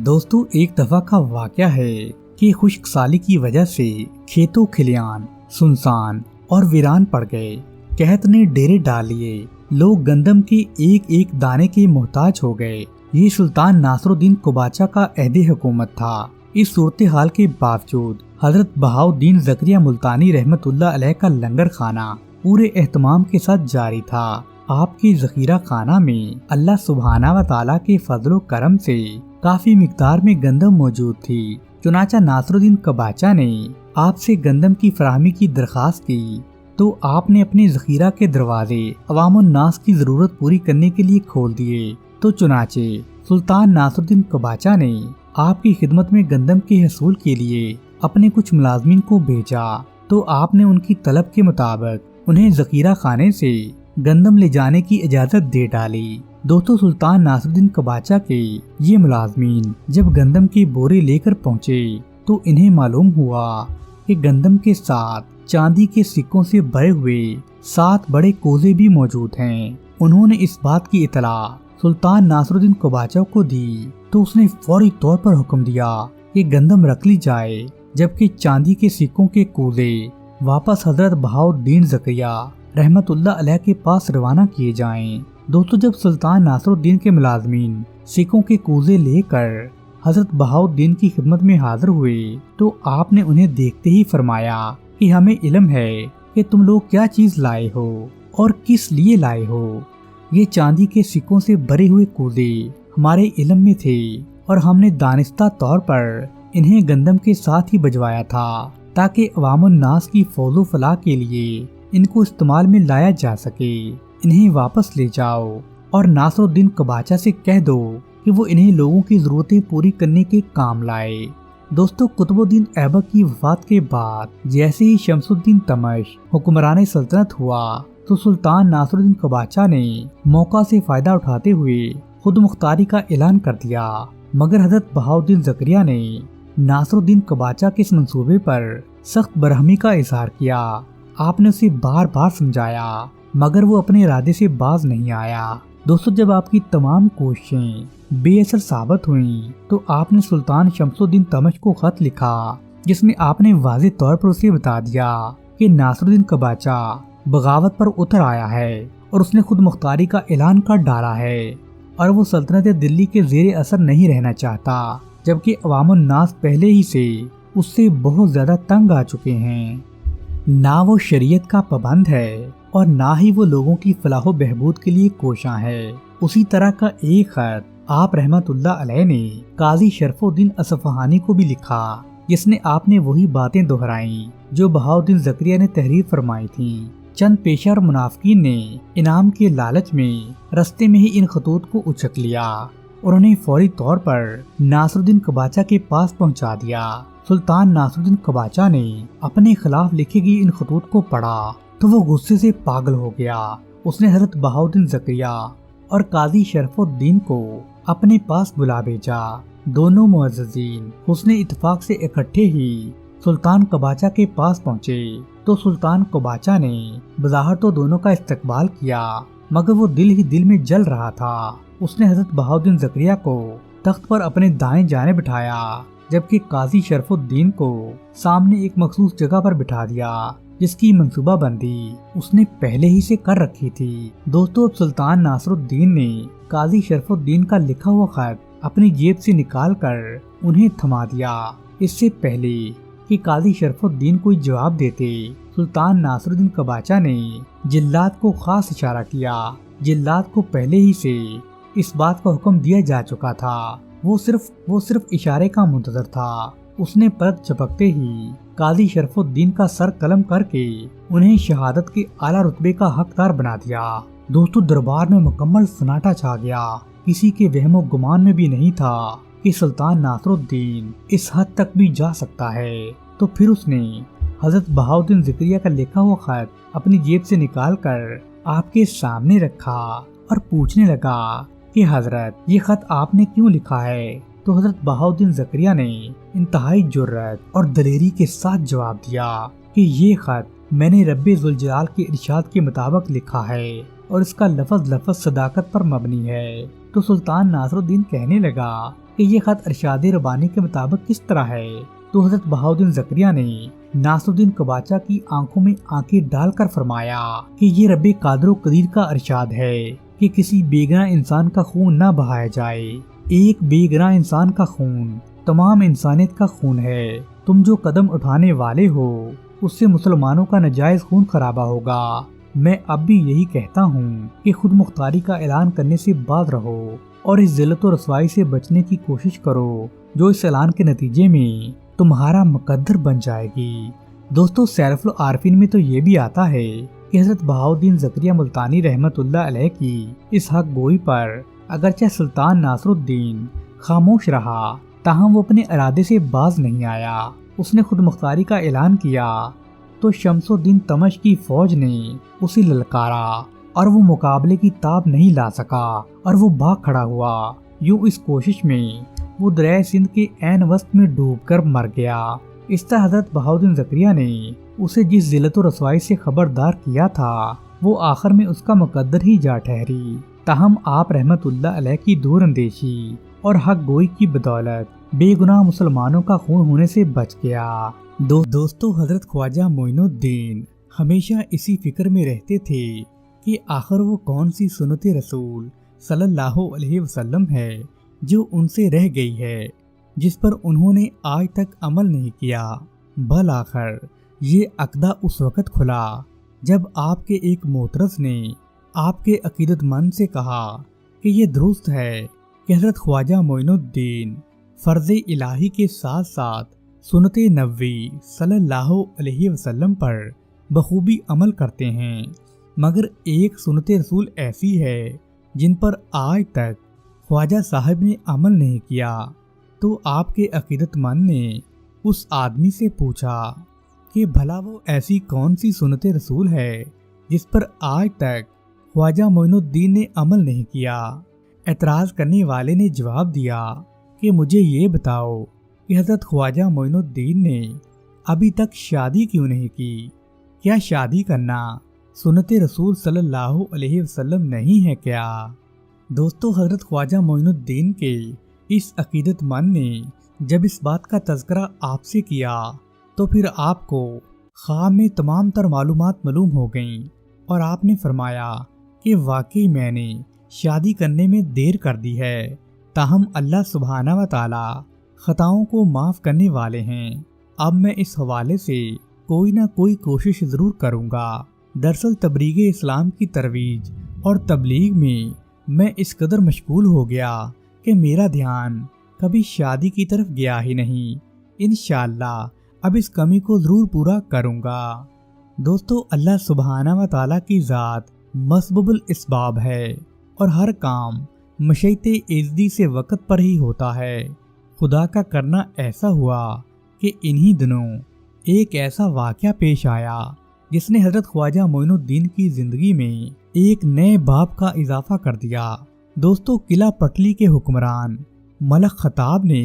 دوستو ایک دفعہ کا واقعہ ہے کہ خشک سالی کی وجہ سے کھیتوں کھلیان سنسان اور ویران پڑ گئے۔ قحط نے ڈیرے ڈال لیے، لوگ گندم کے ایک ایک دانے کے محتاج ہو گئے۔ یہ سلطان ناصر الدین قباچہ کا عہد حکومت تھا۔ اس صورتحال کے باوجود حضرت بہاؤالدین زکریا ملتانی رحمت اللہ علیہ کا لنگر خانہ پورے اہتمام کے ساتھ جاری تھا۔ آپ کے ذخیرہ خانہ میں اللہ سبحانہ و تعالیٰ کے فضل و کرم سے کافی مقدار میں گندم موجود تھی۔ چنانچہ ناصر الدین قباچہ نے آپ سے گندم کی فراہمی کی درخواست کی تو آپ نے اپنے ذخیرہ کے دروازے عوام الناس کی ضرورت پوری کرنے کے لیے کھول دیے۔ تو چنانچہ سلطان ناصر الدین قباچہ نے آپ کی خدمت میں گندم کے حصول کے لیے اپنے کچھ ملازمین کو بھیجا تو آپ نے ان کی طلب کے مطابق انہیں ذخیرہ خانے سے گندم لے جانے کی اجازت دے ڈالی۔ دوستو سلطان ناصر الدین قباچہ کے یہ ملازمین جب گندم کے بورے لے کر پہنچے تو انہیں معلوم ہوا کہ گندم کے ساتھ چاندی کے سکوں سے بھرے ہوئے 7 بڑے کوزے بھی موجود ہیں۔ انہوں نے اس بات کی اطلاع سلطان ناصر الدین قباچہ کو دی تو اس نے فوری طور پر حکم دیا کہ گندم رکھ لی جائے، جبکہ چاندی کے سکوں کے کوزے واپس حضرت بہاؤالدین زکریا رحمت اللہ علیہ کے پاس روانہ کیے جائیں۔ دوستو جب سلطان ناصر الدین کے ملازمین سکوں کے کوزے لے کر حضرت بہاؤالدین کی خدمت میں حاضر ہوئے تو آپ نے انہیں دیکھتے ہی فرمایا کہ ہمیں علم ہے کہ تم لوگ کیا چیز لائے ہو اور کس لیے لائے ہو۔ یہ چاندی کے سکوں سے بھرے ہوئے کوزے ہمارے علم میں تھے اور ہم نے دانستہ طور پر انہیں گندم کے ساتھ ہی بھجوایا تھا تاکہ عوام الناس کی فوز و فلاح کے لیے ان کو استعمال میں لایا جا سکے۔ انہیں واپس لے جاؤ اور ناصر الدین قباچہ سے کہہ دو کہ وہ انہیں لوگوں کی ضرورتیں پوری کرنے کے کام لائے۔ دوستو قطب الدین ایبک کی وفات کے بعد جیسے ہی شمس الدین تمش حکمران سلطنت ہوا تو سلطان ناصر الدین قباچہ نے موقع سے فائدہ اٹھاتے ہوئے خود مختاری کا اعلان کر دیا، مگر حضرت بہاؤالدین زکریا نے ناصر الدین قباچہ کے اس منصوبے پر سخت برہمی کا اظہار کیا۔ آپ نے اسے بار بار سمجھایا مگر وہ اپنے ارادے سے باز نہیں آیا۔ دوستو جب آپ کی تمام کوششیں بے اثر ثابت ہوئیں تو آپ نے سلطان شمس الدین تمش کو خط لکھا جس میں آپ نے واضح طور پر اسے بتا دیا کہ ناصر الدین قباچہ بغاوت پر اتر آیا ہے اور اس نے خود مختاری کا اعلان کر ڈالا ہے اور وہ سلطنت دلی کے زیر اثر نہیں رہنا چاہتا، جبکہ عوام الناس پہلے ہی سے اس سے بہت زیادہ تنگ آ چکے ہیں۔ نہ وہ شریعت کا پابند ہے اور نہ ہی وہ لوگوں کی فلاح و بہبود کے لیے کوشاں ہے۔ اسی طرح کا ایک خط آپ رحمت اللہ علیہ نے قاضی شرف الدین اصفہانی کو بھی لکھا جس نے آپ نے وہی باتیں دہرائیں جو بہاؤالدین زکریا نے تحریر فرمائی تھیں۔ چند پیشہ اور منافقین نے انعام کے لالچ میں رستے میں ہی ان خطوط کو اچک لیا اور انہیں فوری طور پر ناصر الدین قباچہ کے پاس پہنچا دیا۔ سلطان ناصر الدین قباچہ نے اپنے خلاف لکھے گئے ان خطوط کو پڑھا تو وہ غصے سے پاگل ہو گیا۔ اس نے حضرت بہاؤالدین زکریا اور قاضی شرف الدین کو اپنے پاس بلا بھیجا۔ دونوں معززین حسن اتفاق سے اکٹھے ہی سلطان قباچہ کے پاس پہنچے تو سلطان قباچہ نے بظاہر تو دونوں کا استقبال کیا مگر وہ دل ہی دل میں جل رہا تھا۔ اس نے حضرت بہاؤالدین زکریا کو تخت پر اپنے دائیں جانب بٹھایا جبکہ قاضی شرف الدین کو سامنے ایک مخصوص جگہ پر بٹھا دیا جس کی منصوبہ بندی اس نے پہلے ہی سے کر رکھی تھی۔ دوستو اب سلطان ناصر الدین نے قاضی شرف الدین کا لکھا ہوا خط اپنی جیب سے نکال کر انہیں تھما دیا۔ اس سے پہلے کہ قاضی شرف الدین کوئی جواب دیتے سلطان ناصر الدین قباچہ نے جلاد کو خاص اشارہ کیا۔ جلاد کو پہلے ہی سے اس بات کا حکم دیا جا چکا تھا، وہ صرف اشارے کا منتظر تھا۔ اس نے پلک جھپکتے ہی قاضی شرف الدین کا سر قلم کر کے انہیں شہادت کے اعلیٰ رتبے کا حقدار بنا دیا۔ دوستو دربار میں مکمل سناٹا چھا گیا، کسی کے وہم و گمان میں بھی نہیں تھا کہ سلطان ناصر الدین اس حد تک بھی جا سکتا ہے۔ تو پھر اس نے حضرت بہاؤالدین زکریا کا لکھا ہوا خط اپنی جیب سے نکال کر آپ کے سامنے رکھا اور پوچھنے لگا کہ حضرت یہ خط آپ نے کیوں لکھا ہے؟ تو حضرت بہاؤالدین زکریا نے انتہائی جرأت اور دلیری کے ساتھ جواب دیا کہ یہ خط میں نے رب ذوالجلال کے ارشاد کے مطابق لکھا ہے اور اس کا لفظ صداقت پر مبنی ہے۔ تو سلطان ناصر الدین کہنے لگا کہ یہ خط ارشاد ربانی کے مطابق کس طرح ہے، تو حضرت بہاؤالدین زکریا نے ناصرالدین قباچہ کی آنکھوں میں آنکھیں ڈال کر فرمایا کہ یہ رب قادر و قدیر کا ارشاد ہے کہ کسی بے گناہ انسان کا خون نہ بہایا جائے۔ ایک بے گناہ انسان کا خون تمام انسانیت کا خون ہے۔ تم جو قدم اٹھانے والے ہو اس سے مسلمانوں کا ناجائز خون خرابہ ہوگا۔ میں اب بھی یہی کہتا ہوں کہ خود مختاری کا اعلان کرنے سے باز رہو اور اس ذلت و رسوائی سے بچنے کی کوشش کرو جو اس اعلان کے نتیجے میں تمہارا مقدر بن جائے گی۔ دوستو، سیر العارفین میں تو یہ بھی آتا ہے کہ حضرت بہاؤالدین زکریا ملتانی رحمت اللہ علیہ کی اس حق گوئی پر اگرچہ سلطان ناصر الدین خاموش رہا، تاہم وہ اپنے ارادے سے باز نہیں آیا۔ اس نے خود مختاری کا اعلان کیا تو شمس الدین تمش کی فوج نے اسے للکارا اور وہ مقابلے کی تاب نہیں لا سکا اور وہ بھاگ کھڑا ہوا۔ یوں اس کوشش میں وہ دریائے سندھ کے عین وسط میں ڈوب کر مر گیا۔ اس طرح حضرت بہاؤالدین زکریا نے اسے جس ذلت و رسوائی سے خبردار کیا تھا وہ آخر میں اس کا مقدر ہی جا ٹھہری۔ تاہم آپ رحمت اللہ علیہ کی دور اندیشی اور حق گوئی کی بدولت بے گناہ مسلمانوں کا خون ہونے سے بچ گیا۔ دوستو، حضرت خواجہ معین الدین ہمیشہ اسی فکر میں رہتے تھے کہ آخر وہ کون سی سنت رسول صلی اللہ علیہ وسلم ہے جو ان سے رہ گئی ہے، جس پر انہوں نے آج تک عمل نہیں کیا۔ بالآخر یہ عقدہ اس وقت کھلا جب آپ کے ایک معترض نے آپ کے عقیدت مند سے کہا کہ یہ درست ہے کہ حضرت خواجہ معین الدین فرض الہی کے ساتھ ساتھ سنت نبوی صلی اللہ علیہ وسلم پر بخوبی عمل کرتے ہیں، مگر ایک سنت رسول ایسی ہے جن پر آج تک خواجہ صاحب نے عمل نہیں کیا۔ تو آپ کے عقیدت مند نے اس آدمی سے پوچھا کہ بھلا وہ ایسی کون سی سنت رسول ہے جس پر آج تک خواجہ معین الدین نے عمل نہیں کیا۔ اعتراض کرنے والے نے جواب دیا کہ مجھے یہ بتاؤ کہ حضرت خواجہ معین الدین نے ابھی تک شادی کیوں نہیں کی؟ کیا شادی کرنا سنت رسول صلی اللہ علیہ وسلم نہیں ہے کیا؟ دوستو، حضرت خواجہ معین الدین کے اس عقیدت مند نے جب اس بات کا تذکرہ آپ سے کیا تو پھر آپ کو خواب میں تمام تر معلومات معلوم ہو گئیں اور آپ نے فرمایا کہ واقعی میں نے شادی کرنے میں دیر کر دی ہے، تاہم اللہ سبحانہ و تعالی خطاؤں کو معاف کرنے والے ہیں۔ اب میں اس حوالے سے کوئی نہ کوئی کوشش ضرور کروں گا۔ دراصل تبلیغ اسلام کی ترویج اور تبلیغ میں اس قدر مشغول ہو گیا کہ میرا دھیان کبھی شادی کی طرف گیا ہی نہیں۔ انشاءاللہ اب اس کمی کو ضرور پورا کروں گا۔ دوستو، اللہ سبحانہ و تعالیٰ کی ذات مسبب الاسباب ہے اور ہر کام مشیت ایزدی سے وقت پر ہی ہوتا ہے۔ خدا کا کرنا ایسا ہوا کہ انہی دنوں ایک ایسا واقعہ پیش آیا جس نے حضرت خواجہ معین الدین کی زندگی میں ایک نئے باب کا اضافہ کر دیا۔ دوستو، قلعہ پٹلی کے حکمران ملک خطاب نے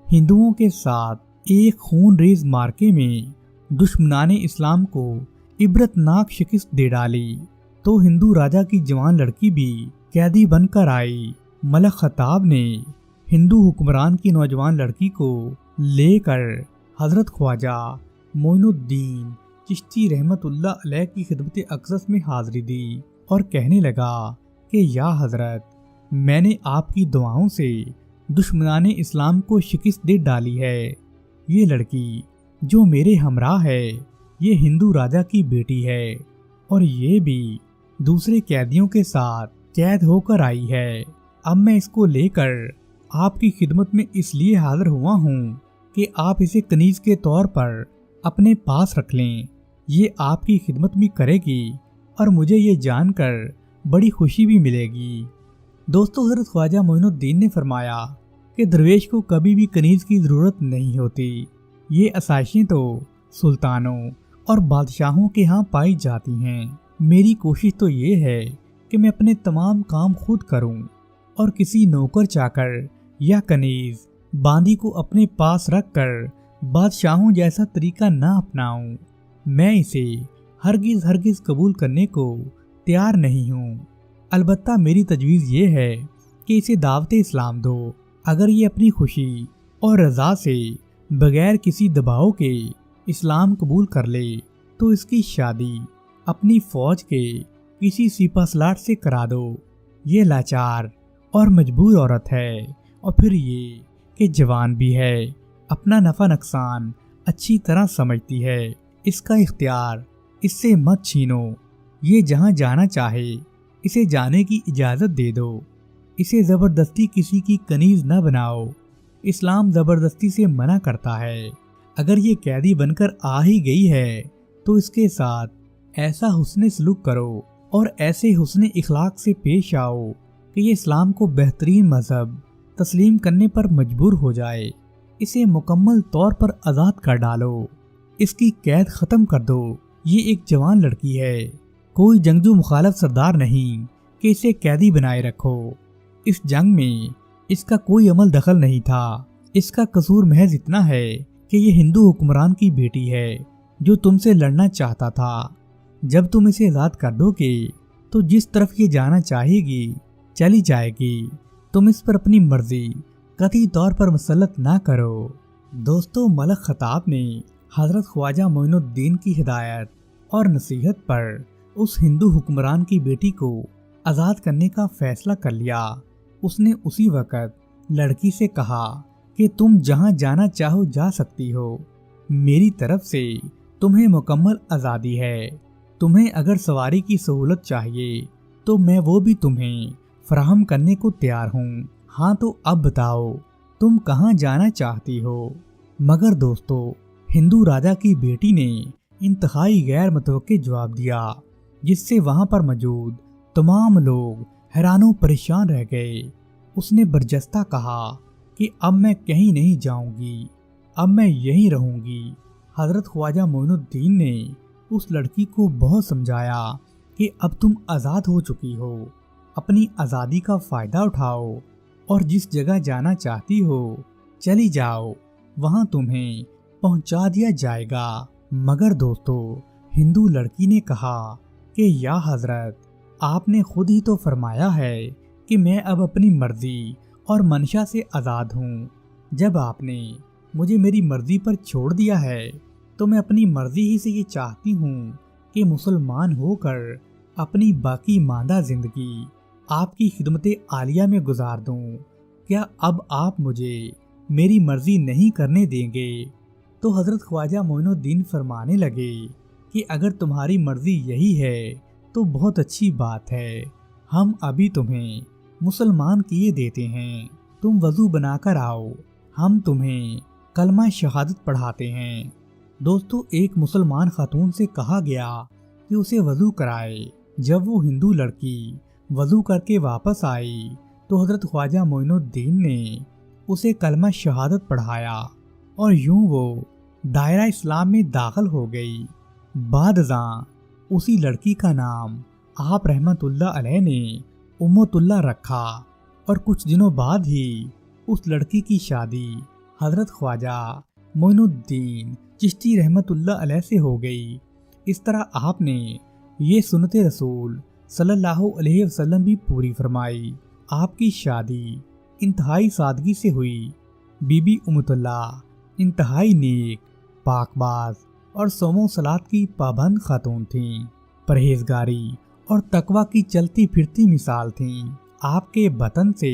ہندوؤں کے ساتھ ایک خون ریز مارکے میں دشمنان اسلام کو عبرتناک شکست دے ڈالی تو ہندو راجا کی جوان لڑکی بھی قیدی بن کر آئی۔ ملک خطاب نے ہندو حکمران کی نوجوان لڑکی کو لے کر حضرت خواجہ معین الدین چشتی رحمت اللہ علیہ کی خدمت اقدس میں حاضری دی اور کہنے لگا کہ یا حضرت، میں نے آپ کی دعاؤں سے دشمنان اسلام کو شکست دے ڈالی ہے۔ یہ لڑکی جو میرے ہمراہ ہے یہ ہندو راجا کی بیٹی ہے اور یہ بھی دوسرے قیدیوں کے ساتھ قید ہو کر آئی ہے۔ اب میں اس کو لے کر آپ کی خدمت میں اس لیے حاضر ہوا ہوں کہ آپ اسے کنیز کے طور پر اپنے پاس رکھ لیں۔ یہ آپ کی خدمت بھی کرے گی اور مجھے یہ جان کر بڑی خوشی بھی ملے گی۔ دوستو، حضرت خواجہ معین الدین نے فرمایا کہ درویش کو کبھی بھی کنیز کی ضرورت نہیں ہوتی، یہ آسائشیں تو سلطانوں اور بادشاہوں کے ہاں پائی جاتی ہیں۔ میری کوشش تو یہ ہے کہ میں اپنے تمام کام خود کروں اور کسی نوکر چاکر یا کنیز باندی کو اپنے پاس رکھ کر بادشاہوں جیسا طریقہ نہ اپناؤں۔ میں اسے ہرگز قبول کرنے کو تیار نہیں ہوں۔ البتہ میری تجویز یہ ہے کہ اسے دعوت اسلام دو۔ اگر یہ اپنی خوشی اور رضا سے بغیر کسی دباؤ کے اسلام قبول کر لے تو اس کی شادی اپنی فوج کے کسی سپہ سالار سے کرا دو۔ یہ لاچار اور مجبور عورت ہے، اور پھر یہ کہ جوان بھی ہے، اپنا نفع نقصان اچھی طرح سمجھتی ہے۔ اس کا اختیار اس سے مت چھینو، یہ جہاں جانا چاہے اسے جانے کی اجازت دے دو، اسے زبردستی کسی کی کنیز نہ بناؤ۔ اسلام زبردستی سے منع کرتا ہے۔ اگر یہ قیدی بن کر آ ہی گئی ہے تو اس کے ساتھ ایسا حسن سلوک کرو اور ایسے حسن اخلاق سے پیش آؤ کہ یہ اسلام کو بہترین مذہب تسلیم کرنے پر مجبور ہو جائے۔ اسے مکمل طور پر آزاد کر ڈالو، اس کی قید ختم کر دو۔ یہ ایک جوان لڑکی ہے، کوئی جنگجو مخالف سردار نہیں کہ اسے قیدی بنائے رکھو۔ اس جنگ میں اس کا کوئی عمل دخل نہیں تھا، اس کا قصور محض اتنا ہے کہ یہ ہندو حکمران کی بیٹی ہے جو تم سے لڑنا چاہتا تھا۔ جب تم اسے آزاد کر دو گے تو جس طرف یہ جانا چاہے گی چلی جائے گی، تم اس پر اپنی مرضی قطعی طور پر مسلط نہ کرو۔ دوستو، ملک خطاب نے حضرت خواجہ معین الدین کی ہدایت اور نصیحت پر اس ہندو حکمران کی بیٹی کو آزاد کرنے کا فیصلہ کر لیا۔ اس نے اسی وقت لڑکی سے کہا کہ تم جہاں جانا چاہو جا سکتی ہو، میری طرف سے تمہیں مکمل آزادی ہے۔ تمہیں اگر سواری کی سہولت چاہیے تو میں وہ بھی تمہیں فراہم کرنے کو تیار ہوں۔ ہاں تو اب بتاؤ تم کہاں جانا چاہتی ہو؟ مگر دوستو، ہندو راجا کی بیٹی نے انتہائی غیر متوقع جواب دیا، جس سے وہاں پر موجود تمام لوگ حیران و پریشان رہ گئے۔ اس نے برجستہ کہا کہ اب میں کہیں نہیں جاؤں گی، اب میں یہیں رہوں گی۔ حضرت خواجہ معین الدین نے اس لڑکی کو بہت سمجھایا کہ اب تم آزاد ہو چکی ہو، اپنی آزادی کا فائدہ اٹھاؤ اور جس جگہ جانا چاہتی ہو چلی جاؤ، وہاں تمہیں پہنچا دیا جائے گا۔ مگر دوستو، ہندو لڑکی نے کہا کہ یا حضرت، آپ نے خود ہی تو فرمایا ہے کہ میں اب اپنی مرضی اور منشا سے آزاد ہوں۔ جب آپ نے مجھے میری مرضی پر چھوڑ دیا ہے تو میں اپنی مرضی ہی سے یہ چاہتی ہوں کہ مسلمان ہو کر اپنی باقی ماندہ زندگی آپ کی خدمت عالیہ میں گزار دوں۔ کیا اب آپ مجھے میری مرضی نہیں کرنے دیں گے؟ تو حضرت خواجہ معین الدین فرمانے لگے کہ اگر تمہاری مرضی یہی ہے تو بہت اچھی بات ہے، ہم ابھی تمہیں مسلمان کیے دیتے ہیں، تم وضو بنا کر آؤ، ہم تمہیں کلمہ شہادت پڑھاتے ہیں۔ دوستو، ایک مسلمان خاتون سے کہا گیا کہ اسے وضو کرائے۔ جب وہ ہندو لڑکی وضو کر کے واپس آئی تو حضرت خواجہ معین الدین نے اسے کلمہ شہادت پڑھایا اور یوں وہ دائرہ اسلام میں داخل ہو گئی۔ بعد ازاں اسی لڑکی کا نام آپ رحمت اللہ علیہ نے امت اللہ رکھا اور کچھ دنوں بعد ہی اس لڑکی کی شادی حضرت خواجہ معین الدین چشتی رحمت اللہ علیہ سے ہو گئی۔ اس طرح آپ نے یہ سنت رسول صلی اللہ علیہ وسلم بھی پوری فرمائی۔ آپ کی شادی انتہائی سادگی سے ہوئی۔ بی بی امت اللہ انتہائی نیک، پاک باز اور صوم و صلات کی پابند خاتون تھیں، پرہیزگاری اور تقوی کی چلتی پھرتی مثال تھیں۔ آپ کے وطن سے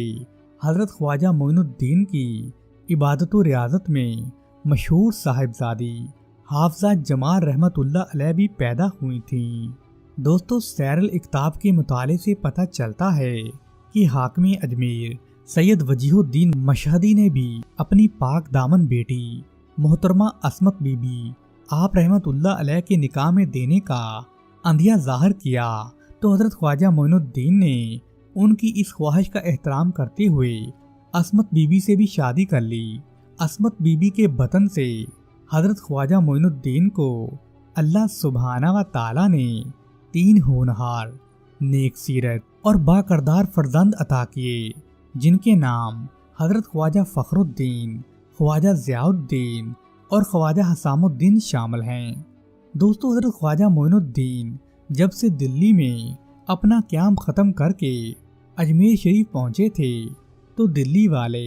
حضرت خواجہ معین الدین کی عبادت و ریاضت میں مشہور صاحبزادی حافظہ جمال رحمت اللہ علیہ بھی پیدا ہوئی تھیں۔ دوستو، سیر الاقطاب کے مطالعے سے پتہ چلتا ہے کہ حاکم اجمیر سید وجیہ الدین مشہدی نے بھی اپنی پاک دامن بیٹی محترمہ عصمت بی بی آپ رحمت اللہ علیہ کے نکاح میں دینے کا اندیہ ظاہر کیا تو حضرت خواجہ معین الدین نے ان کی اس خواہش کا احترام کرتے ہوئے عصمت بی بی سے بھی شادی کر لی۔ عصمت بی بی کے وطن سے حضرت خواجہ معین الدین کو اللہ سبحانہ و تعالی نے 3 ہونہار، نیک سیرت اور باکردار فرزند عطا کیے، جن کے نام حضرت خواجہ فخر الدین، خواجہ ضیاء الدین اور خواجہ حسام الدین شامل ہیں۔ دوستو، حضرت خواجہ معین الدین جب سے دلی میں اپنا قیام ختم کر کے اجمیر شریف پہنچے تھے تو دلی والے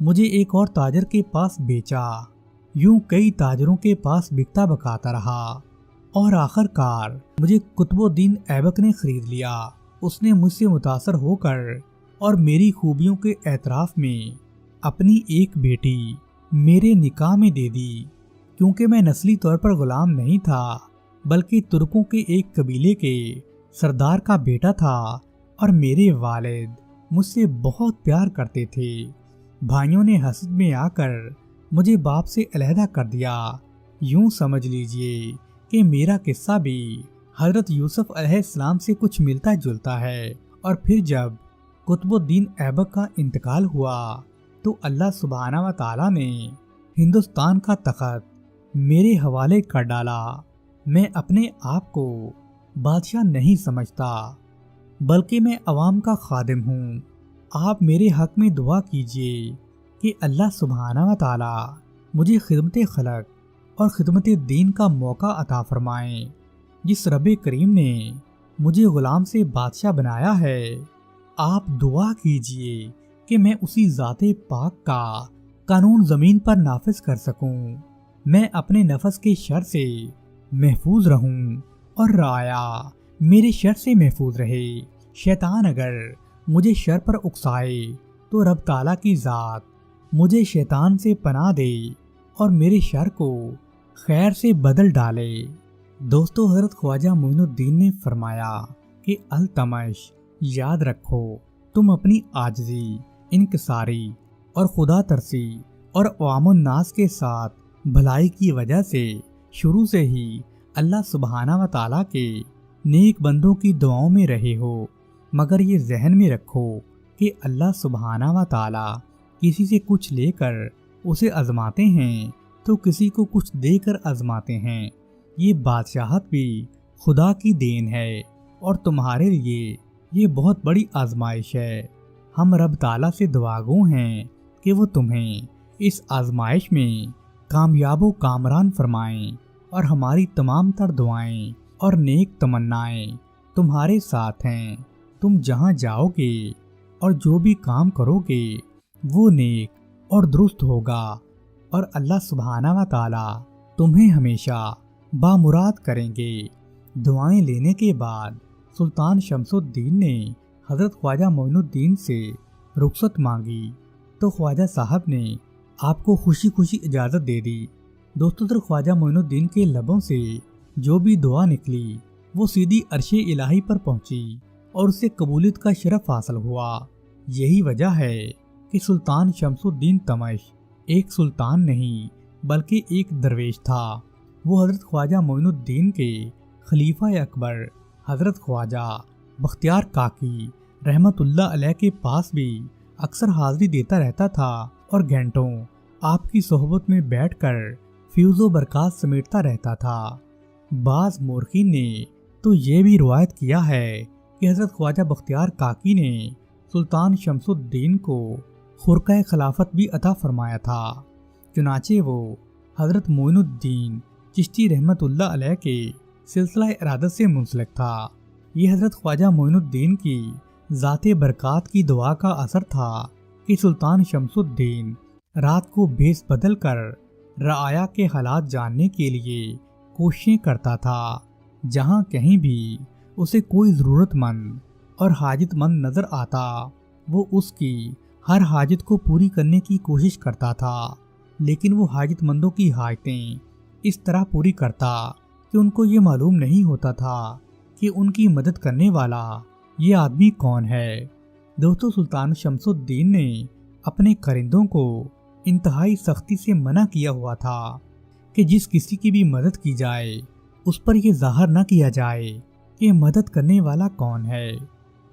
مجھے ایک اور تاجر کے پاس بیچا۔ یوں کئی تاجروں کے پاس بکتا بکاتا رہا اور آخر کار مجھے قطب الدین ایبک نے خرید لیا۔ اس نے مجھ سے متاثر ہو کر اور میری خوبیوں کے اعتراف میں اپنی ایک بیٹی میرے نکاح میں دے دی۔ کیونکہ میں نسلی طور پر غلام نہیں تھا بلکہ ترکوں کے ایک قبیلے کے سردار کا بیٹا تھا اور میرے والد مجھ سے بہت پیار کرتے تھے۔ بھائیوں نے حسد میں آ کر مجھے باپ سے علیحدہ کر دیا۔ یوں سمجھ لیجئے کہ میرا قصہ بھی حضرت یوسف علیہ السلام سے کچھ ملتا جلتا ہے۔ اور پھر جب قطب الدین ایبک کا انتقال ہوا تو اللہ سبحانہ و تعالیٰ نے ہندوستان کا تخت میرے حوالے کر ڈالا۔ میں اپنے آپ کو بادشاہ نہیں سمجھتا بلکہ میں عوام کا خادم ہوں۔ آپ میرے حق میں دعا کیجئے کہ اللہ سبحانہ و تعالیٰ مجھے خدمت خلق اور خدمت دین کا موقع عطا فرمائیں۔ جس رب کریم نے مجھے غلام سے بادشاہ بنایا ہے، آپ دعا کیجئے کہ میں اسی ذات پاک کا قانون زمین پر نافذ کر سکوں۔ میں اپنے نفس کے شر سے محفوظ رہوں اور رعایا میرے شر سے محفوظ رہے۔ شیطان اگر مجھے شر پر اکسائے تو رب تعالیٰ کی ذات مجھے شیطان سے پناہ دے اور میرے شر کو خیر سے بدل ڈالے۔ دوستو، حضرت خواجہ معین الدین نے فرمایا کہ التمش، یاد رکھو تم اپنی عاجزی، انکساری اور خدا ترسی اور عوام الناس کے ساتھ بھلائی کی وجہ سے شروع سے ہی اللہ سبحانہ و تعالیٰ کے نیک بندوں کی دعاؤں میں رہے ہو۔ مگر یہ ذہن میں رکھو کہ اللہ سبحانہ و تعالیٰ کسی سے کچھ لے کر اسے آزماتے ہیں تو کسی کو کچھ دے کر آزماتے ہیں۔ یہ بادشاہت بھی خدا کی دین ہے اور تمہارے لیے یہ بہت بڑی آزمائش ہے۔ ہم رب تعالیٰ سے دعاگو ہیں کہ وہ تمہیں اس آزمائش میں کامیاب و کامران فرمائیں، اور ہماری تمام تر دعائیں اور نیک تمنائیں تمہارے ساتھ ہیں۔ تم جہاں جاؤ گے اور جو بھی کام کرو گے وہ نیک اور درست ہوگا، اور اللہ سبحانہ و تعالیٰ تمہیں ہمیشہ بامراد کریں گے۔ دعائیں لینے کے بعد سلطان شمس الدین نے حضرت خواجہ معین الدین سے رخصت مانگی تو خواجہ صاحب نے آپ کو خوشی خوشی اجازت دے دی۔ دوستو، در خواجہ معین الدین کے لبوں سے جو بھی دعا نکلی وہ سیدھی عرش الہی پر پہنچی اور اسے قبولیت کا شرف حاصل ہوا۔ یہی وجہ ہے کہ سلطان شمس الدین تمش ایک سلطان نہیں بلکہ ایک درویش تھا۔ وہ حضرت خواجہ معین الدین کے خلیفہ اکبر حضرت خواجہ بختیار کاکی رحمت اللہ علیہ کے پاس بھی اکثر حاضری دیتا رہتا تھا اور گھنٹوں آپ کی صحبت میں بیٹھ کر فیوز و برکات سمیٹتا رہتا تھا۔ بعض مورخین نے تو یہ بھی روایت کیا ہے کہ حضرت خواجہ بختیار کاکی نے سلطان شمس الدین کو خرقہ خلافت بھی عطا فرمایا تھا۔ چنانچہ وہ حضرت معین الدین چشتی رحمت اللہ علیہ کے سلسلہ ارادت سے منسلک تھا۔ یہ حضرت خواجہ معین الدین کی ذات برکات کی دعا کا اثر تھا کہ سلطان شمس الدین رات کو بھیس بدل کر رعایا کے حالات جاننے کے لیے کوششیں کرتا تھا۔ جہاں کہیں بھی اسے کوئی ضرورت مند اور حاجت مند نظر آتا وہ اس کی ہر حاجت کو پوری کرنے کی کوشش کرتا تھا، لیکن وہ حاجت مندوں کی حاجتیں اس طرح پوری کرتا کہ ان کو یہ معلوم نہیں ہوتا تھا کہ ان کی مدد کرنے والا یہ آدمی کون ہے۔ دوستو، سلطان شمس الدین نے اپنے کرندوں کو انتہائی سختی سے منع کیا ہوا تھا کہ جس کسی کی بھی مدد کی جائے اس پر یہ ظاہر نہ کیا جائے کہ مدد کرنے والا کون ہے۔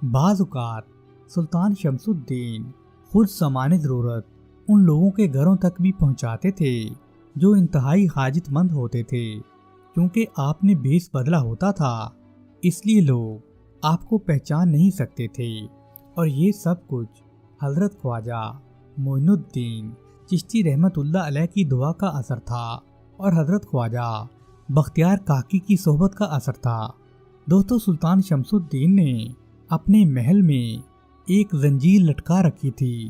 بعض اوقات سلطان شمس الدین خود سامان ضرورت ان لوگوں کے گھروں تک بھی پہنچاتے تھے جو انتہائی حاجت مند ہوتے تھے۔ کیونکہ آپ نے بھیس بدلا ہوتا تھا اس لیے لوگ آپ کو پہچان نہیں سکتے تھے، اور یہ سب کچھ حضرت خواجہ معین الدین چشتی رحمت اللہ علیہ کی دعا کا اثر تھا اور حضرت خواجہ بختیار کاکی کی صحبت کا اثر تھا۔ دوستو، سلطان شمس الدین نے اپنے محل میں ایک زنجیر لٹکا رکھی تھی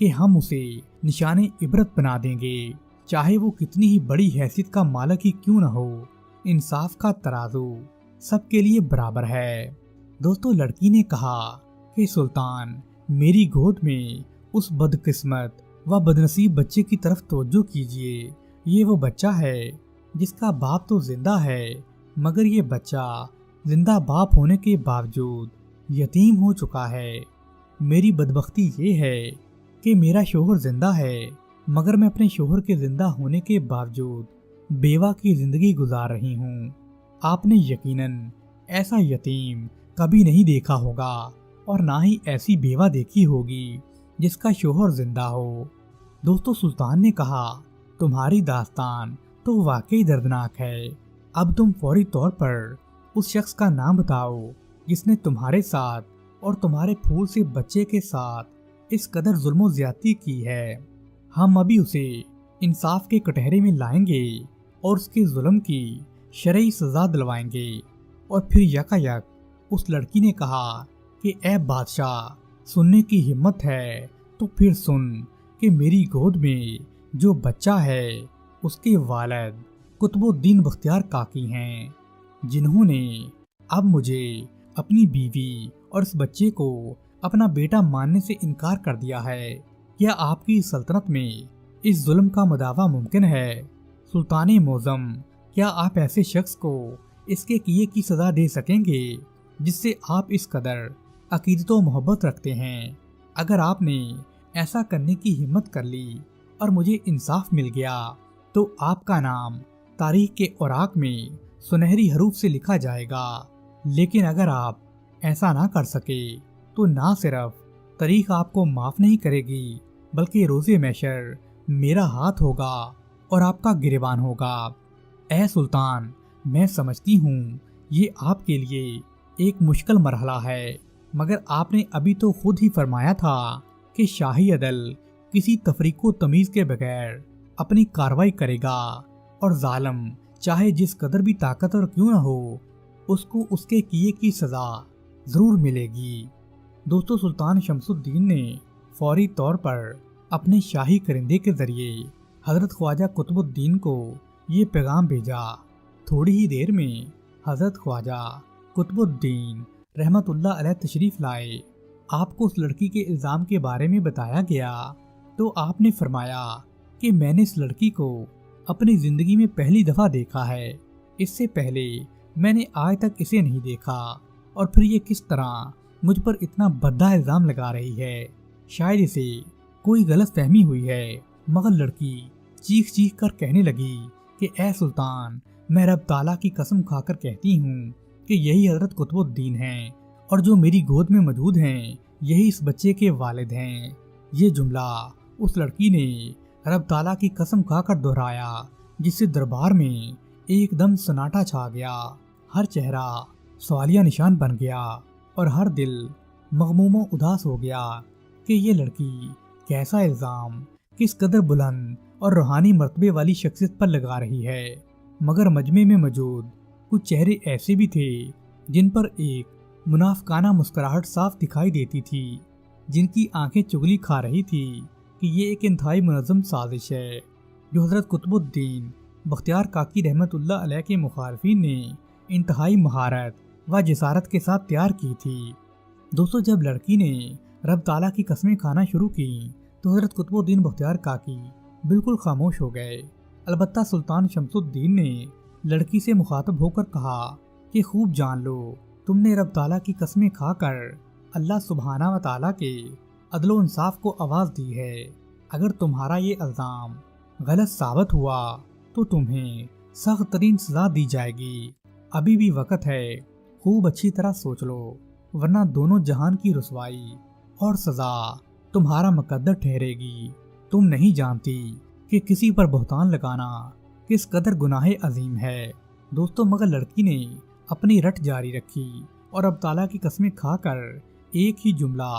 کہ ہم اسے نشان عبرت بنا دیں گے، چاہے وہ کتنی ہی بڑی حیثیت کا مالک ہی کیوں نہ ہو۔ انصاف کا ترازو سب کے لیے برابر ہے۔ دوستو، لڑکی نے کہا کہ سلطان، میری گود میں اس بدقسمت و بدنصیب بچے کی طرف توجہ کیجیے۔ یہ وہ بچہ ہے جس کا باپ تو زندہ ہے، مگر یہ بچہ زندہ باپ ہونے کے باوجود یتیم ہو چکا ہے۔ میری بدبختی یہ ہے کہ میرا شوہر زندہ ہے، مگر میں اپنے شوہر کے زندہ ہونے کے باوجود بیوہ کی زندگی گزار رہی ہوں۔ آپ نے یقیناً ایسا یتیم کبھی نہیں دیکھا ہوگا اور نہ ہی ایسی بیوہ دیکھی ہوگی جس کا شوہر زندہ ہو۔ دوستو، سلطان نے کہا، تمہاری داستان تو واقعی دردناک ہے۔ اب تم فوری طور پر اس شخص کا نام بتاؤ جس نے تمہارے ساتھ اور تمہارے پھول سے بچے کے ساتھ اس قدر ظلم و زیادتی کی ہے۔ ہم ابھی اسے انصاف کے کٹہرے میں لائیں گے اور اس کے ظلم کی شرعی سزا دلوائیں گے۔ اور پھر یکایک اس لڑکی نے کہا کہ اے بادشاہ، سننے کی ہمت ہے تو پھر سن کہ میری گود میں جو بچہ ہے اس کے والد قطب الدین بختیار کاکی ہیں، جنہوں نے اب مجھے اپنی بیوی اور اس بچے کو اپنا بیٹا ماننے سے انکار کر دیا ہے۔ کیا آپ کی سلطنت میں اس ظلم کا مداوع ممکن ہے؟ سلطان معظم، کیا آپ ایسے شخص کو اس کے کیے کی سزا دے سکیں گے جس سے آپ اس قدر عقیدت و محبت رکھتے ہیں؟ اگر آپ نے ایسا کرنے کی ہمت کر لی اور مجھے انصاف مل گیا تو آپ کا نام تاریخ کے اوراق میں سنہری حروف سے لکھا جائے گا۔ لیکن اگر آپ ایسا نہ کر سکے تو نہ صرف تاریخ آپ کو معاف نہیں کرے گی بلکہ روز محشر میرا ہاتھ ہوگا اور آپ کا گریبان ہوگا۔ اے سلطان، میں سمجھتی ہوں یہ آپ کے لیے ایک مشکل مرحلہ ہے، مگر آپ نے ابھی تو خود ہی فرمایا تھا کہ شاہی عدل کسی تفریق و تمیز کے بغیر اپنی کارروائی کرے گا اور ظالم چاہے جس قدر بھی طاقتور کیوں نہ ہو اس کو اس کے کیے کی سزا ضرور ملے گی۔ دوستو، سلطان شمس الدین نے فوری طور پر اپنے شاہی کرندے کے ذریعے حضرت خواجہ قطب الدین کو یہ پیغام بھیجا۔ تھوڑی ہی دیر میں حضرت خواجہ قطب الدین رحمت اللہ علیہ تشریف لائے۔ آپ کو اس لڑکی کے الزام کے بارے میں بتایا گیا تو آپ نے فرمایا کہ میں نے اس لڑکی کو اپنی زندگی میں پہلی دفعہ دیکھا ہے، اس سے پہلے میں نے آج تک اسے نہیں دیکھا، اور پھر یہ کس طرح مجھ پر اتنا بھدا الزام لگا رہی ہے؟ شاید اسے کوئی غلط فہمی ہوئی ہے۔ مگر لڑکی چیخ چیخ کر کہنے لگی کہ اے سلطان، میں رب تعالیٰ کی قسم کھا کر کہتی ہوں کہ یہی حضرت قطب الدین ہیں اور جو میری گود میں موجود ہیں یہی اس بچے کے والد ہیں۔ یہ جملہ اس لڑکی نے رب تعالیٰ کی قسم کھا کر دہرایا، جس سے دربار میں ایک دم سناٹا چھا گیا۔ ہر چہرہ سوالیہ نشان بن گیا اور ہر دل مغموم و اداس ہو گیا کہ یہ لڑکی کیسا الزام کس قدر بلند اور روحانی مرتبے والی شخصیت پر لگا رہی ہے۔ مگر مجمع میں موجود کچھ چہرے ایسے بھی تھے جن پر ایک منافقانہ مسکراہٹ صاف دکھائی دیتی تھی، جن کی آنکھیں چگلی کھا رہی تھی کہ یہ ایک انتہائی منظم سازش ہے جو حضرت قطب الدین بختیار کاکی رحمت اللہ علیہ کے مخالفین نے انتہائی مہارت و جسارت کے ساتھ تیار کی تھی۔ دوستو، جب لڑکی نے رب تعالیٰ کی قسمیں کھانا شروع کی تو حضرت قطب الدین بختیار کاکی بالکل خاموش ہو گئے۔ البتہ سلطان شمس الدین نے لڑکی سے مخاطب ہو کر کہا کہ خوب جان لو، تم نے رب تعالیٰ کی قسمیں کھا کر اللہ سبحانہ و تعالیٰ کے عدل و انصاف کو آواز دی ہے۔ اگر تمہارا یہ الزام غلط ثابت ہوا تو تمہیں سخت ترین سزا دی جائے گی۔ ابھی بھی وقت ہے، خوب اچھی طرح سوچ لو، ورنہ دونوں جہان کی رسوائی اور سزا تمہارا مقدر ٹھہرے گی۔ تم نہیں جانتی کہ کسی پر بہتان لگانا کس قدر گناہ عظیم ہے۔ دوستو، مگر لڑکی نے اپنی رٹ جاری رکھی اور رب تعالیٰ کی قسمیں کھا کر ایک ہی جملہ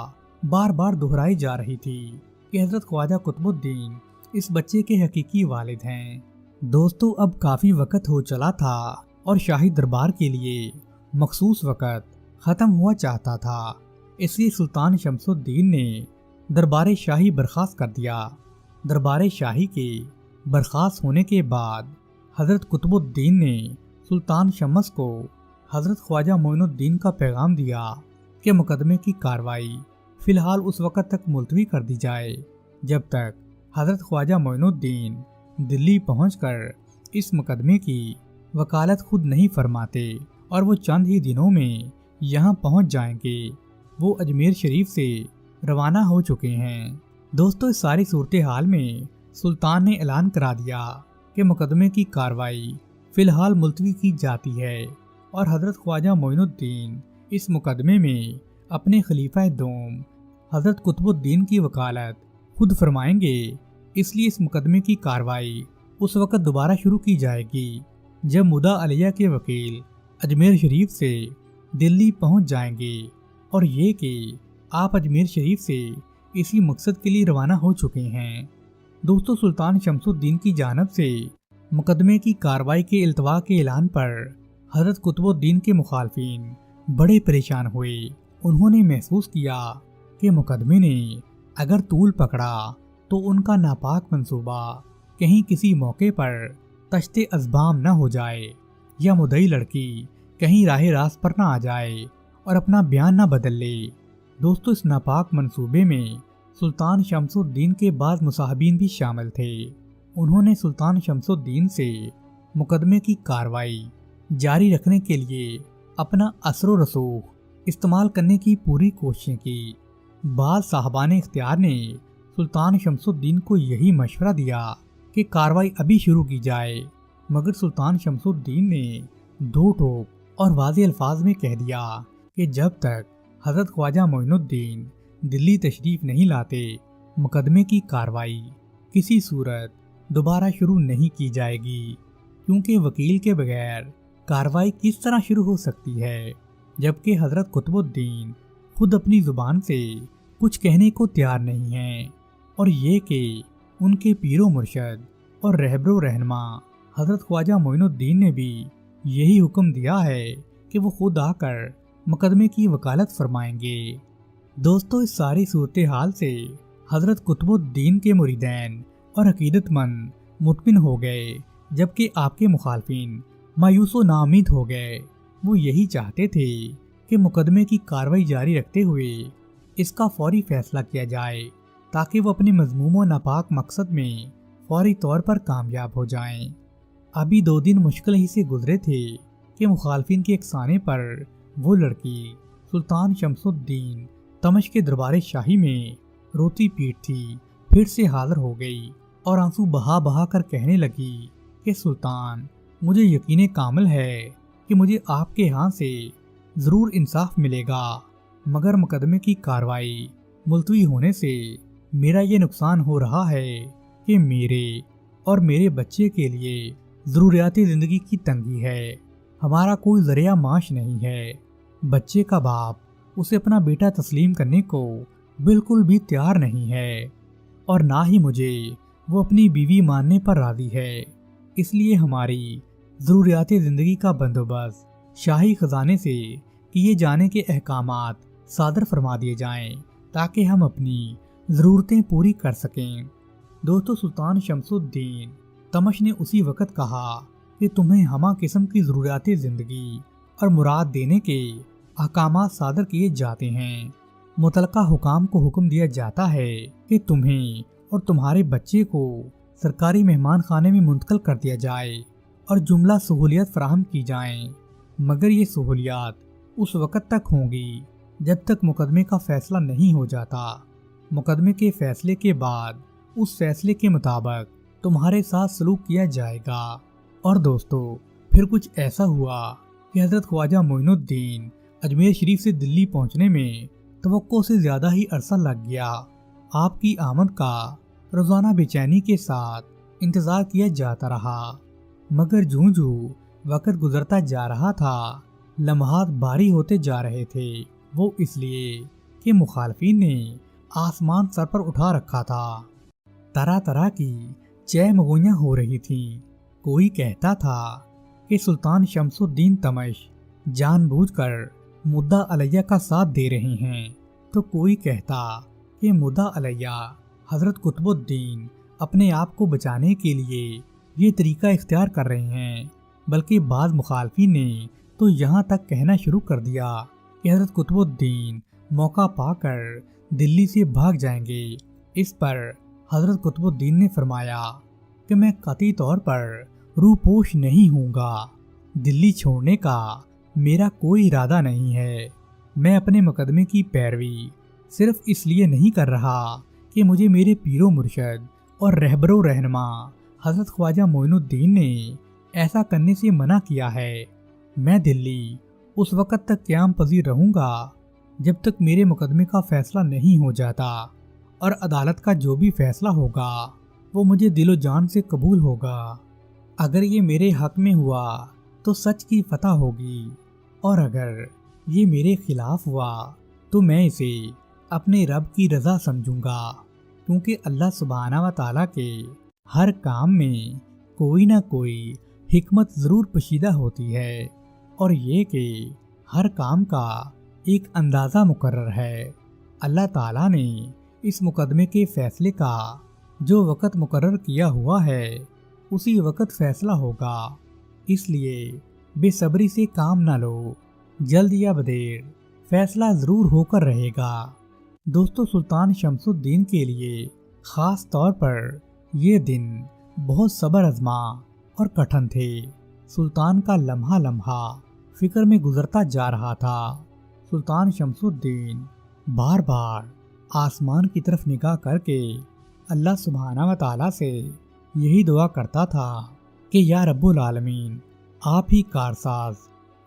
بار بار دہرائی جا رہی تھی کہ حضرت خواجہ قطب الدین اس بچے کے حقیقی والد ہیں۔ دوستو، اب کافی وقت ہو چلا تھا اور شاہی دربار کے لیے مخصوص وقت ختم ہوا چاہتا تھا، اس لیے سلطان شمس الدین نے دربار شاہی برخاست کر دیا۔ دربار شاہی کے برخاست ہونے کے بعد حضرت قطب الدین نے سلطان شمس کو حضرت خواجہ معین الدین کا پیغام دیا کہ مقدمے کی کارروائی فی الحال اس وقت تک ملتوی کر دی جائے جب تک حضرت خواجہ معین الدین دلی پہنچ کر اس مقدمے کی وکالت خود نہیں فرماتے، اور وہ چند ہی دنوں میں یہاں پہنچ جائیں گے۔ وہ اجمیر شریف سے روانہ ہو چکے ہیں۔ دوستو، اس ساری صورتحال میں سلطان نے اعلان کرا دیا کہ مقدمے کی کارروائی فی الحال ملتوی کی جاتی ہے، اور حضرت خواجہ معین الدین اس مقدمے میں اپنے خلیفہ دوم حضرت قطب الدین کی وکالت خود فرمائیں گے۔ اس لیے اس مقدمے کی کارروائی اس وقت دوبارہ شروع کی جائے گی جب مدعا علیہ کے وکیل اجمیر شریف سے دلی پہنچ جائیں گے، اور یہ کہ آپ اجمیر شریف سے اسی مقصد کے لیے روانہ ہو چکے ہیں۔ دوستو، سلطان شمس الدین کی جانب سے مقدمے کی کارروائی کے التوا کے اعلان پر حضرت قطب الدین کے مخالفین بڑے پریشان ہوئے۔ انہوں نے محسوس کیا کہ مقدمے نے اگر طول پکڑا تو ان کا ناپاک منصوبہ کہیں کسی موقع پر تشت ازبام نہ ہو جائے، یا مدعی لڑکی کہیں راہ راست پر نہ آ جائے اور اپنا بیان نہ بدل لے۔ دوستو، اس ناپاک منصوبے میں سلطان شمس الدین کے بعض مصاحبین بھی شامل تھے۔ انہوں نے سلطان شمس الدین سے مقدمے کی کارروائی جاری رکھنے کے لیے اپنا اثر و رسوخ استعمال کرنے کی پوری کوششیں کی۔ بعض صاحبان اختیار نے سلطان شمس الدین کو یہی مشورہ دیا کہ کارروائی ابھی شروع کی جائے، مگر سلطان شمس الدین نے دو ٹوک اور واضح الفاظ میں کہہ دیا کہ جب تک حضرت خواجہ معین الدین دلی تشریف نہیں لاتے، مقدمے کی کارروائی کسی صورت دوبارہ شروع نہیں کی جائے گی، کیونکہ وکیل کے بغیر کارروائی کس طرح شروع ہو سکتی ہے، جبکہ حضرت قطب الدین خود اپنی زبان سے کچھ کہنے کو تیار نہیں ہیں، اور یہ کہ ان کے پیر و مرشد اور رہبر و رہنما حضرت خواجہ معین الدین نے بھی یہی حکم دیا ہے کہ وہ خود آ کر مقدمے کی وکالت فرمائیں گے۔ دوستو، اس ساری صورتحال سے حضرت قطب الدین کے مریدین اور عقیدت مند مطمئن ہو گئے، جبکہ آپ کے مخالفین مایوس و ناامید ہو گئے۔ وہ یہی چاہتے تھے کہ مقدمے کی کارروائی جاری رکھتے ہوئے اس کا فوری فیصلہ کیا جائے، تاکہ وہ اپنے مذموم و ناپاک مقصد میں فوری طور پر کامیاب ہو جائیں۔ ابھی 2 دن مشکل ہی سے گزرے تھے کہ مخالفین کے اکسانے پر وہ لڑکی سلطان شمس الدین تمشق کے دربار شاہی میں روتی پیٹتی پھر سے حاضر ہو گئی، اور آنسو بہا بہا کر کہنے لگی کہ سلطان، مجھے یقین کامل ہے کہ مجھے آپ کے ہاں سے ضرور انصاف ملے گا، مگر مقدمے کی کارروائی ملتوی ہونے سے میرا یہ نقصان ہو رہا ہے کہ میرے اور میرے بچے کے لیے ضروریات زندگی کی تنگی ہے۔ ہمارا کوئی ذریعہ معاش نہیں ہے۔ بچے کا باپ اسے اپنا بیٹا تسلیم کرنے کو بالکل بھی تیار نہیں ہے، اور نہ ہی مجھے وہ اپنی بیوی ماننے پر راضی ہے۔ اس لیے ہماری ضروریات زندگی کا بندوبست شاہی خزانے سے کیے جانے کے احکامات صادر فرما دیے جائیں، تاکہ ہم اپنی ضرورتیں پوری کر سکیں۔ دوستو، سلطان شمس الدین تمش نے اسی وقت کہا کہ تمہیں ہمہ قسم کی ضروریات زندگی اور مراد دینے کے احکامات صادر کیے جاتے ہیں۔ متعلقہ حکام کو حکم دیا جاتا ہے کہ تمہیں اور تمہارے بچے کو سرکاری مہمان خانے میں منتقل کر دیا جائے اور جملہ سہولیات فراہم کی جائیں، مگر یہ سہولیات اس وقت تک ہوں گی جب تک مقدمے کا فیصلہ نہیں ہو جاتا۔ مقدمے کے فیصلے کے بعد اس فیصلے کے مطابق تمہارے ساتھ سلوک کیا جائے گا۔ اور دوستو، پھر کچھ ایسا ہوا کہ حضرت خواجہ معین الدین اجمیر شریف سے دلی پہنچنے میں توقع سے زیادہ ہی عرصہ لگ گیا۔ آپ کی آمد کا روزانہ بے چینی کے ساتھ انتظار کیا جاتا رہا، مگر جوں جوں وقت گزرتا جا رہا تھا، لمحات بھاری ہوتے جا رہے تھے۔ وہ اس لیے کہ مخالفین نے آسمان سر پر اٹھا رکھا تھا، طرح طرح کی چہ مغویاں ہو رہی تھیں۔ کوئی کہتا تھا کہ سلطان شمس الدین تمش جان بوجھ کر مدعا علیہ کا ساتھ دے رہے ہیں، تو کوئی کہتا کہ مدعا علیہ حضرت قطب الدین اپنے آپ کو بچانے کے لیے یہ طریقہ اختیار کر رہے ہیں، بلکہ بعض مخالفین نے تو یہاں تک کہنا شروع کر دیا کہ حضرت قطب الدین موقع پا کر دلی سے بھاگ جائیں گے۔ اس پر حضرت قطب الدین نے فرمایا کہ میں قطعی طور پر روپوش نہیں ہوں گا، دلی چھوڑنے کا میرا کوئی ارادہ نہیں ہے۔ میں اپنے مقدمے کی پیروی صرف اس لیے نہیں کر رہا کہ مجھے میرے پیر و مرشد اور رہبر و رہنما حضرت خواجہ معین الدین نے ایسا کرنے سے منع کیا ہے۔ میں دلی اس وقت تک قیام پذیر رہوں گا جب تک میرے مقدمے کا فیصلہ نہیں ہو جاتا، اور عدالت کا جو بھی فیصلہ ہوگا وہ مجھے دل و جان سے قبول ہوگا۔ اگر یہ میرے حق میں ہوا تو سچ کی فتح ہوگی، اور اگر یہ میرے خلاف ہوا تو میں اسے اپنے رب کی رضا سمجھوں گا، کیونکہ اللہ سبحانہ و تعالیٰ کے ہر کام میں کوئی نہ کوئی حکمت ضرور پوشیدہ ہوتی ہے، اور یہ کہ ہر کام کا ایک اندازہ مقرر ہے۔ اللہ تعالیٰ نے اس مقدمے کے فیصلے کا جو وقت مقرر کیا ہوا ہے اسی وقت فیصلہ ہوگا، اس لیے بے صبری سے کام نہ لو، جلد یا بدیر فیصلہ ضرور ہو کر رہے گا۔ دوستو، سلطان شمس الدین کے لیے خاص طور پر یہ دن بہت صبر آزما اور کٹھن تھے۔ سلطان کا لمحہ لمحہ فکر میں گزرتا جا رہا تھا۔ سلطان شمس الدین بار بار آسمان کی طرف نگاہ کر کے اللہ سبحانہ و تعالیٰ سے یہی دعا کرتا تھا کہ یا رب العالمین، آپ ہی کارساز،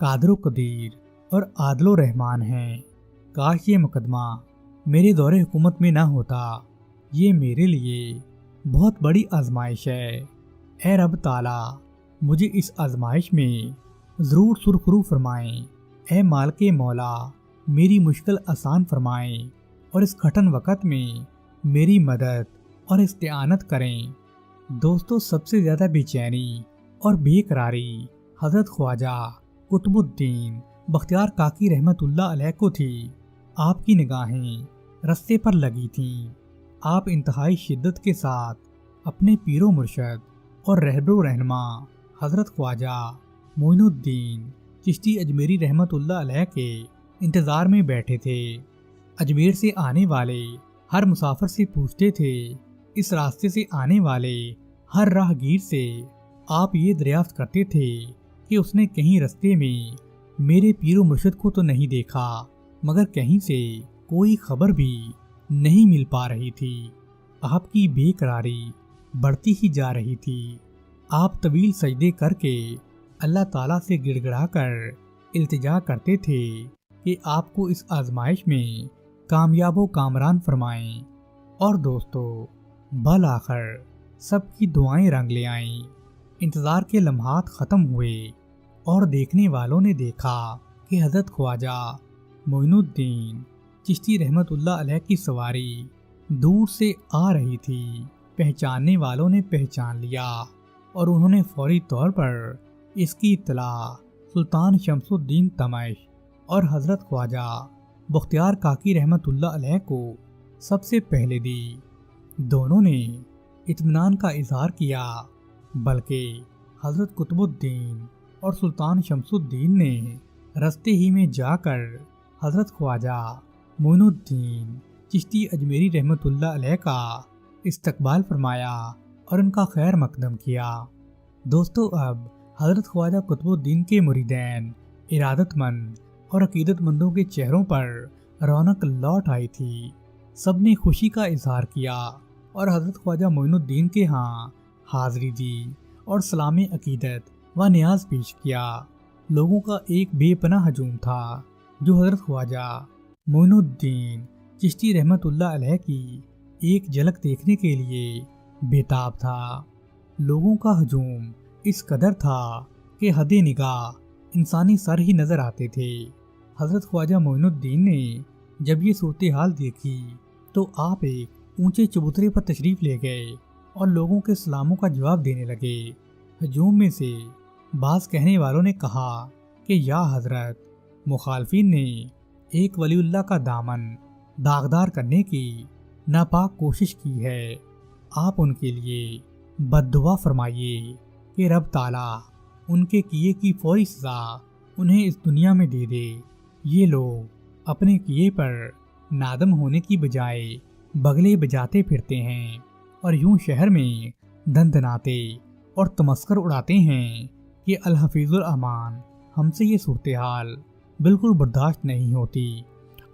قادر و قدیر اور عادل و رحمان ہیں۔ کاش یہ مقدمہ میرے دور حکومت میں نہ ہوتا، یہ میرے لیے بہت بڑی آزمائش ہے۔ اے رب تعالیٰ، مجھے اس آزمائش میں ضرور سرخرو فرمائیں۔ اے مالک مولا، میری مشکل آسان فرمائیں اور اس کٹھن وقت میں میری مدد اور استعانت کریں۔ دوستو، سب سے زیادہ بے چینی اور بے قراری حضرت خواجہ قطب الدین بختیار کاکی رحمت اللہ علیہ کو تھی۔ آپ کی نگاہیں رستے پر لگی تھیں۔ آپ انتہائی شدت کے ساتھ اپنے پیر و مرشد اور رہبر و رہنما حضرت خواجہ معین الدین چشتی اجمیری رحمت اللہ علیہ کے انتظار میں بیٹھے تھے۔ اجمیر سے آنے والے ہر مسافر سے پوچھتے تھے، اس راستے سے آنے والے ہر راہ گیر سے آپ یہ دریافت کرتے تھے کہ اس نے کہیں رستے میں میرے پیر و مرشد کو تو نہیں دیکھا، مگر کہیں سے کوئی خبر بھی نہیں مل پا رہی تھی۔ آپ کی بے قراری بڑھتی ہی جا رہی تھی۔ آپ طویل سجدے کر کے اللہ تعالیٰ سے گڑ گڑا کر التجا کرتے تھے کہ آپ کو اس آزمائش میں کامیاب و کامران فرمائیں۔ اور دوستو، بالآخر سب کی دعائیں رنگ لے آئیں۔ انتظار کے لمحات ختم ہوئے اور دیکھنے والوں نے دیکھا کہ حضرت خواجہ معین الدین چشتی رحمت اللہ علیہ کی سواری دور سے آ رہی تھی۔ پہچاننے والوں نے پہچان لیا اور انہوں نے فوری طور پر اس کی اطلاع سلطان شمس الدین تمش اور حضرت خواجہ بختیار کاکی رحمت اللہ علیہ کو سب سے پہلے دی۔ دونوں نے اطمینان کا اظہار کیا، بلکہ حضرت قطب الدین اور سلطان شمس الدین نے رستے ہی میں جا کر حضرت خواجہ معین الدین چشتی اجمیری رحمت اللہ علیہ کا استقبال فرمایا اور ان کا خیر مقدم کیا۔ دوستو، اب حضرت خواجہ قطب الدین کے مریدین، ارادت مند اور عقیدت مندوں کے چہروں پر رونق لوٹ آئی تھی۔ سب نے خوشی کا اظہار کیا اور حضرت خواجہ معین الدین کے ہاں حاضری دی اور سلام عقیدت و نیاز پیش کیا۔ لوگوں کا ایک بے پناہ ہجوم تھا جو حضرت خواجہ معین الدین چشتی رحمت اللہ علیہ کی ایک جھلک دیکھنے کے لیے بےتاب تھا۔ لوگوں کا ہجوم اس قدر تھا کہ حد نگاہ انسانی سر ہی نظر آتے تھے۔ حضرت خواجہ معین الدین نے جب یہ صورتحال دیکھی تو آپ ایک اونچے چبوترے پر تشریف لے گئے اور لوگوں کے سلاموں کا جواب دینے لگے۔ ہجوم میں سے بعض کہنے والوں نے کہا کہ یا حضرت، مخالفین نے ایک ولی اللہ کا دامن داغدار کرنے کی ناپاک کوشش کی ہے، آپ ان کے لیے بد دعا فرمائیے کہ رب تعالیٰ ان کے کیے کی فوری سزا انہیں اس دنیا میں دے دے۔ یہ لوگ اپنے کیے پر نادم ہونے کی بجائے بگلے بجاتے پھرتے ہیں اور یوں شہر میں دھن دھناتے اور تمسخر اڑاتے ہیں کہ الحفیظ الامان ہم سے یہ صورتحال بالکل برداشت نہیں ہوتی۔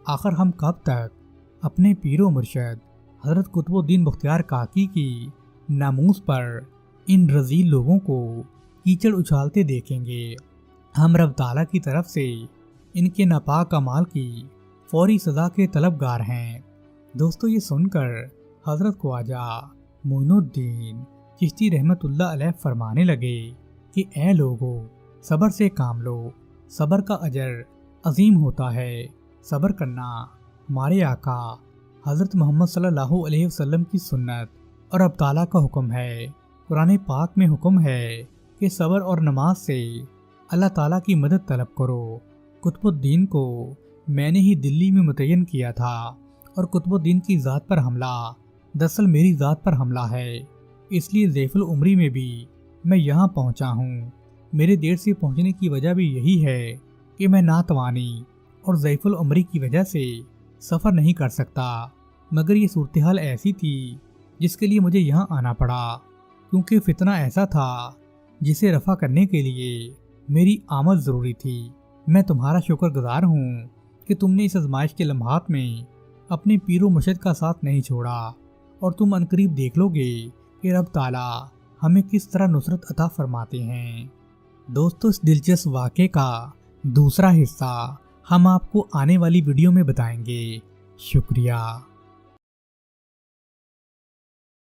آخر ہم کب تک اپنے پیر و مرشد حضرت قطب الدین بختیار کاکی کی ناموس پر ان رذیل لوگوں کو کیچڑ اچھالتے دیکھیں گے؟ ہم رب تعالیٰ کی طرف سے ان کے ناپاک اعمال کی فوری سزا کے طلبگار ہیں۔ دوستو، یہ سن کر حضرت خواجہ معین الدین چشتی رحمت اللہ علیہ فرمانے لگے کہ اے لوگو، صبر سے کام لو، صبر کا اجر عظیم ہوتا ہے۔ صبر کرنا ہمارے آقا حضرت محمد صلی اللہ علیہ وسلم کی سنت اور رب تعالیٰ کا حکم ہے۔ قرآن پاک میں حکم ہے کہ صبر اور نماز سے اللہ تعالیٰ کی مدد طلب کرو۔ قطب الدین کو میں نے ہی دلی میں متعین کیا تھا اور قطب الدین کی ذات پر حملہ دراصل میری ذات پر حملہ ہے، اس لیے ضعیف العمری میں بھی میں یہاں پہنچا ہوں۔ میرے دیر سے پہنچنے کی وجہ بھی یہی ہے کہ میں ناتوانی اور ضعیف العمری کی وجہ سے سفر نہیں کر سکتا، مگر یہ صورتحال ایسی تھی جس کے لیے مجھے یہاں آنا پڑا، کیونکہ فتنہ ایسا تھا جسے رفع کرنے کے لیے میری آمد ضروری تھی۔ میں تمہارا شکر گزار ہوں کہ تم نے اس آزمائش کے لمحات میں اپنے پیر و مرشد کا ساتھ نہیں چھوڑا، اور تم عنقریب دیکھ لو گے کہ رب تعالیٰ ہمیں کس طرح نصرت عطا فرماتے ہیں۔ دوستو، اس دلچسپ واقعے کا دوسرا حصہ ہم آپ کو آنے والی ویڈیو میں بتائیں گے۔ شکریہ۔